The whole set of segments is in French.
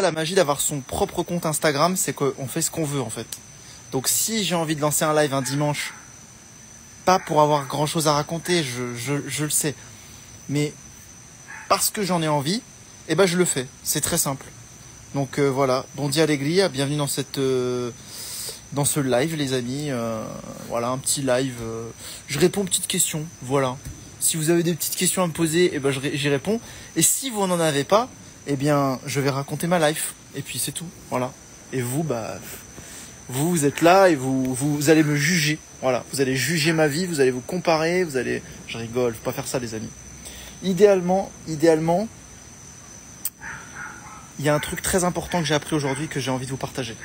La magie d'avoir son propre compte Instagram, c'est qu'on fait ce qu'on veut en fait. Donc si j'ai envie de lancer un live un dimanche, pas pour avoir grand chose à raconter, je le sais, mais parce que j'en ai envie, eh ben je le fais. C'est très simple. Donc voilà, bon dia alegria, bienvenue dans dans ce live les amis. Voilà, un petit live. Je réponds aux petites questions. Voilà. Si vous avez des petites questions à me poser, eh ben j'y réponds. Et si vous n'en avez pas, eh bien, je vais raconter ma life. Et puis c'est tout. Voilà. Et vous, bah, vous êtes là et vous allez me juger. Voilà. Vous allez juger ma vie, vous allez vous comparer, vous allez... Je rigole, faut pas faire ça les amis. Idéalement, il y a un truc très important que j'ai appris aujourd'hui que j'ai envie de vous partager.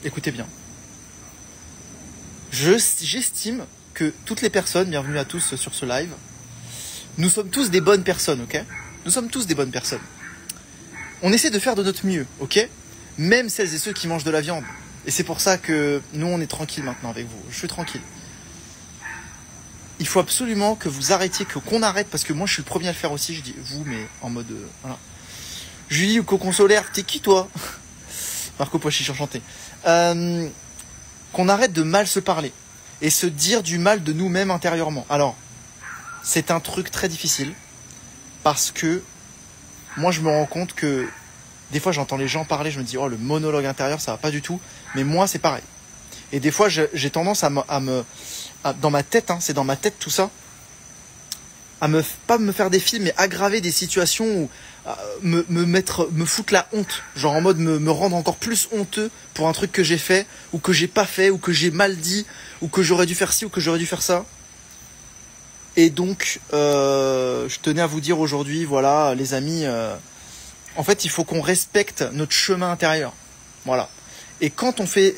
Écoutez bien. J'estime que toutes les personnes, bienvenue à tous sur ce live, nous sommes tous des bonnes personnes, ok ? Nous sommes tous des bonnes personnes. On essaie de faire de notre mieux, ok ? Même celles et ceux qui mangent de la viande. Et c'est pour ça que nous, on est tranquille maintenant avec vous. Je suis tranquille. Il faut absolument que vous arrêtiez, qu'on arrête, parce que moi, je suis le premier à le faire aussi. Je dis vous, mais en mode... voilà. Julie ou Cocon Solaire, t'es qui toi ? Marco Pochiche, enchanté. Qu'on arrête de mal se parler et se dire du mal de nous-mêmes intérieurement. Alors, c'est un truc très difficile parce que moi, je me rends compte que des fois, j'entends les gens parler, je me dis, oh, le monologue intérieur, ça va pas du tout. Mais moi, c'est pareil. Et des fois, j'ai tendance dans ma tête, hein, c'est dans ma tête tout ça, pas me faire des films, mais aggraver des situations où me foutre la honte. Genre en mode me rendre encore plus honteux pour un truc que j'ai fait, ou que j'ai pas fait, ou que j'ai mal dit, ou que j'aurais dû faire ci, ou que j'aurais dû faire ça. Et donc, je tenais à vous dire aujourd'hui, voilà, les amis, en fait, il faut qu'on respecte notre chemin intérieur. Voilà. Et quand on fait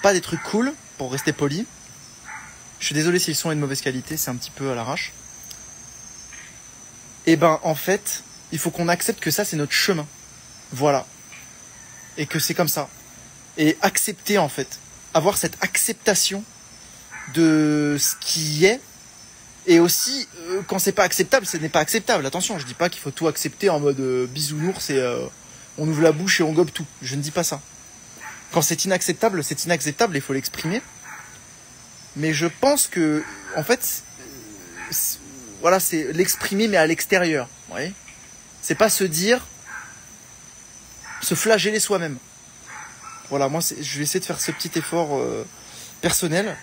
pas des trucs cool, pour rester poli, je suis désolé si le son est de mauvaise qualité, c'est un petit peu à l'arrache. Et ben, en fait, il faut qu'on accepte que ça, c'est notre chemin. Voilà. Et que c'est comme ça. Et accepter, en fait. Avoir cette acceptation de ce qui est. Et aussi, quand c'est pas acceptable, ce n'est pas acceptable. Attention, je dis pas qu'il faut tout accepter en mode bisounours et on ouvre la bouche et on gobe tout. Je ne dis pas ça. Quand c'est inacceptable, il faut l'exprimer. Mais je pense que, en fait, voilà, c'est l'exprimer, mais à l'extérieur. Vous voyez ? C'est pas se flageller soi-même. Voilà, moi, je vais essayer de faire ce petit effort personnel.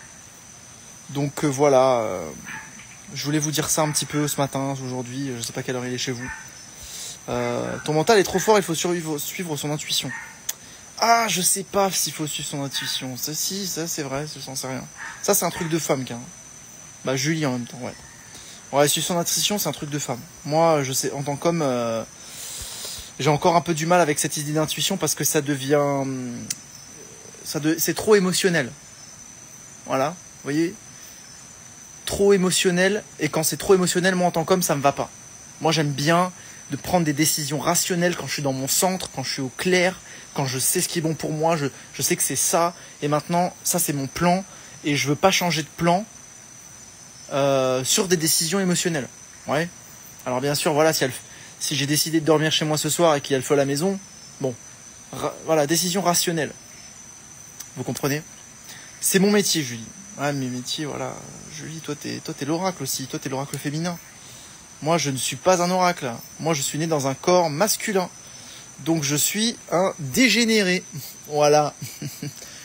Donc voilà, je voulais vous dire ça un petit peu ce matin, aujourd'hui. Je sais pas quelle heure il est chez vous. Ton mental est trop fort, il faut suivre son intuition. Ah, je sais pas s'il faut suivre son intuition. Ça, si, ça c'est vrai, je n'en sais rien. Ça, c'est un truc de femme, quand Bah, Julie en même temps, ouais. Ouais, suivre son intuition, c'est un truc de femme. Moi, je sais, en tant qu'homme, j'ai encore un peu du mal avec cette idée d'intuition parce que ça devient... c'est trop émotionnel. Voilà, vous voyez ? Trop émotionnel, et quand c'est trop émotionnel, moi en tant qu'homme, ça me va pas. Moi, j'aime bien de prendre des décisions rationnelles quand je suis dans mon centre, quand je suis au clair, quand je sais ce qui est bon pour moi, je sais que c'est ça, et maintenant, ça c'est mon plan, et je veux pas changer de plan sur des décisions émotionnelles. Ouais. Alors bien sûr, voilà, si j'ai décidé de dormir chez moi ce soir et qu'il y a le feu à la maison, bon, voilà, décision rationnelle. Vous comprenez ? C'est mon métier, Julie. Ouais, mes métiers, voilà. Julie, toi t'es l'oracle aussi, toi t'es l'oracle féminin. Moi, je ne suis pas un oracle. Moi, je suis né dans un corps masculin. Donc, je suis un dégénéré. Voilà.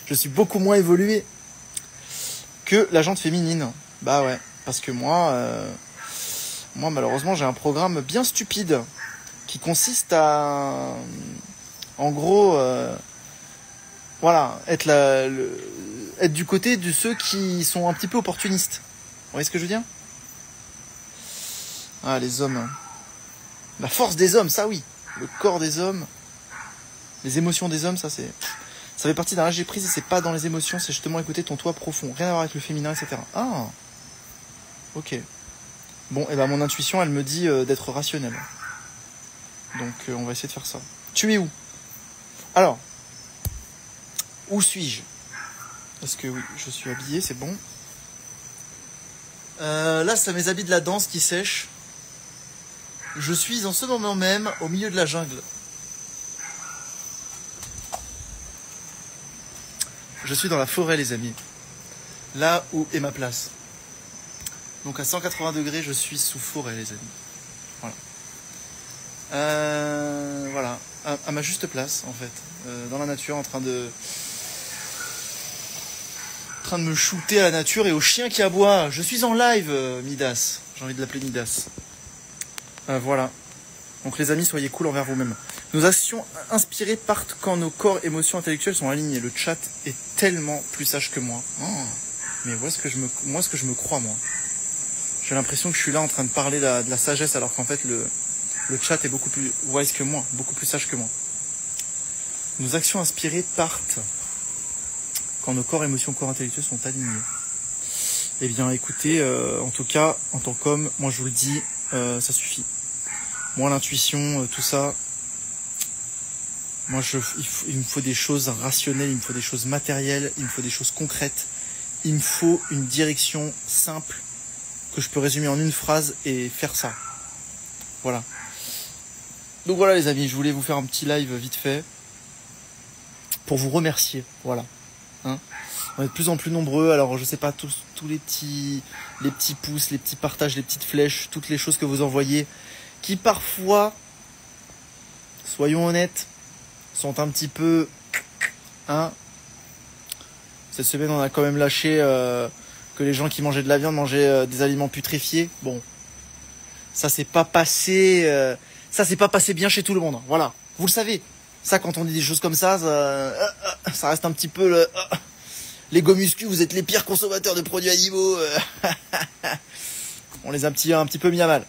Je suis beaucoup moins évolué que la jante féminine. Bah ouais. Parce que moi, malheureusement, j'ai un programme bien stupide qui consiste à, en gros, voilà, être du côté de ceux qui sont un petit peu opportunistes. Vous voyez ce que je veux dire ? Ah, les hommes. La force des hommes, ça oui. Le corps des hommes. Les émotions des hommes, ça fait partie d'un lâcher prise et c'est pas dans les émotions, c'est justement écouter ton toi profond. Rien à voir avec le féminin, etc. Ah. Ok. Bon, et ben mon intuition, elle me dit d'être rationnel. Donc on va essayer de faire ça. Tu es où ? Alors, où suis-je ? Parce que oui, je suis habillé, c'est bon. Là, c'est mes habits de la danse qui sèchent. Je suis en ce moment même au milieu de la jungle. Je suis dans la forêt, les amis. Là où est ma place. Donc à 180 degrés, je suis sous forêt, les amis. Voilà. Voilà. À ma juste place, en fait. Dans la nature, en train de me shooter à la nature et au chien qui aboie. Je suis en live, Midas. J'ai envie de l'appeler Midas. Voilà. Donc les amis, soyez cool envers vous-même. Nos actions inspirées partent quand nos corps, émotions, intellectuels sont alignés. Le chat est tellement plus sage que moi. Oh, mais où est-ce que je me crois, moi? J'ai l'impression que je suis là en train de parler de la sagesse, alors qu'en fait le chat est beaucoup plus wise que moi, beaucoup plus sage que moi. Nos actions inspirées partent quand nos corps, émotions, corps, intellectuels sont alignés. Eh bien, écoutez, en tout cas, en tant qu'homme, moi je vous le dis, ça suffit. Moi, l'intuition, tout ça, moi, il me faut des choses rationnelles, il me faut des choses matérielles, il me faut des choses concrètes. Il me faut une direction simple que je peux résumer en une phrase et faire ça. Voilà. Donc voilà, les amis, je voulais vous faire un petit live vite fait pour vous remercier. Voilà. Hein, on est de plus en plus nombreux, alors je sais pas, tous les petits pouces, les petits partages, les petites flèches, toutes les choses que vous envoyez, qui parfois, soyons honnêtes, sont un petit peu... Hein, cette semaine, on a quand même lâché que les gens qui mangeaient de la viande mangeaient des aliments putréfiés. Bon, ça s'est pas passé bien chez tout le monde. Voilà, vous le savez. Ça, quand on dit des choses comme ça reste un petit peu les gomuscus, vous êtes les pires consommateurs de produits animaux. On les a un petit peu mis à mal.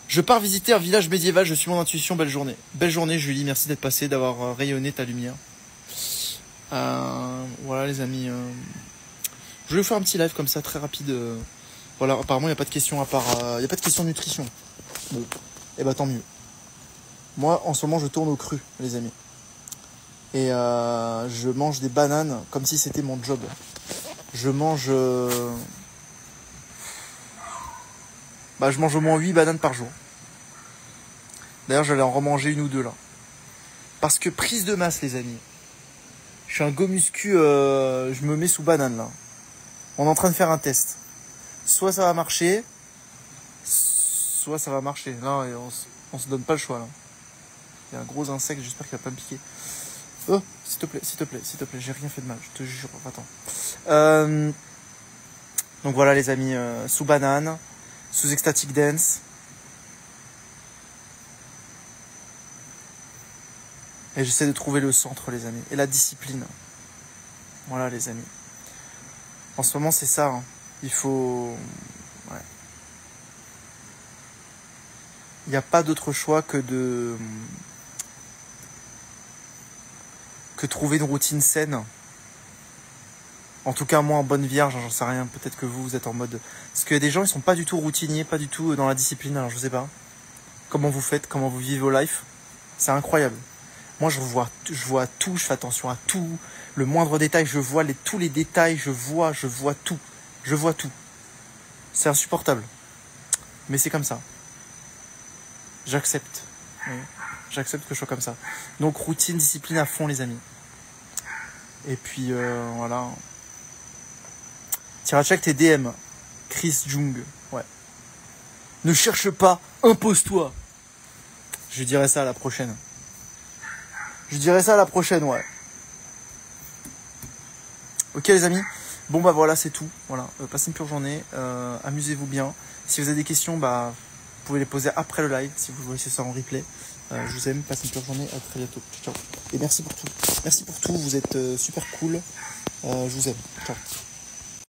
Je pars visiter un village médiéval, je suis mon intuition, belle journée. Belle journée, Julie, merci d'être passée, d'avoir rayonné ta lumière. Voilà, les amis. Je vais vous faire un petit live comme ça, très rapide. Voilà, apparemment, il n'y a pas de questions à part... Il n'y a pas de questions de nutrition. Bon, et bah tant mieux. Moi, en ce moment, je tourne au cru, les amis. Et je mange des bananes comme si c'était mon job. Je mange au moins 8 bananes par jour. D'ailleurs, j'allais en remanger une ou deux là. Parce que prise de masse, les amis. Je suis un go muscu, je me mets sous banane là. On est en train de faire un test. Soit ça va marcher, soit ça va marcher. Là, on se donne pas le choix là. Il y a un gros insecte, j'espère qu'il va pas me piquer. Oh, s'il te plaît, j'ai rien fait de mal, je te jure. Attends. Donc voilà, les amis, sous banane, sous ecstatic dance. Et j'essaie de trouver le centre, les amis. Et la discipline. Voilà, les amis. En ce moment, c'est ça. Hein. Il faut... Ouais. Il n'y a pas d'autre choix que trouver une routine saine. En tout cas, moi, en bonne vierge, j'en sais rien. Peut-être que vous êtes en mode... Parce qu'il y a des gens, ils sont pas du tout routiniers, pas du tout dans la discipline. Alors, je sais pas. Comment vous faites, comment vous vivez vos lives. C'est incroyable. Moi, je vois tout, je fais attention à tout. Le moindre détail, je vois tous les détails, je vois tout. Je vois tout. C'est insupportable. Mais c'est comme ça. J'accepte. Oui. J'accepte que je sois comme ça. Donc, routine, discipline à fond, les amis. Et puis, voilà. Tira check tes DM. Chris Jung. Ouais. Ne cherche pas, impose-toi. Je dirai ça à la prochaine. Ouais. Ok, les amis. Bon, bah voilà, c'est tout. Voilà. Passez une pure journée. Amusez-vous bien. Si vous avez des questions, bah, vous pouvez les poser après le live, si vous voyez ça en replay. Je vous aime. Passez une pure journée. À très bientôt. Ciao. Et merci pour tout. Vous êtes super cool. Je vous aime. Ciao.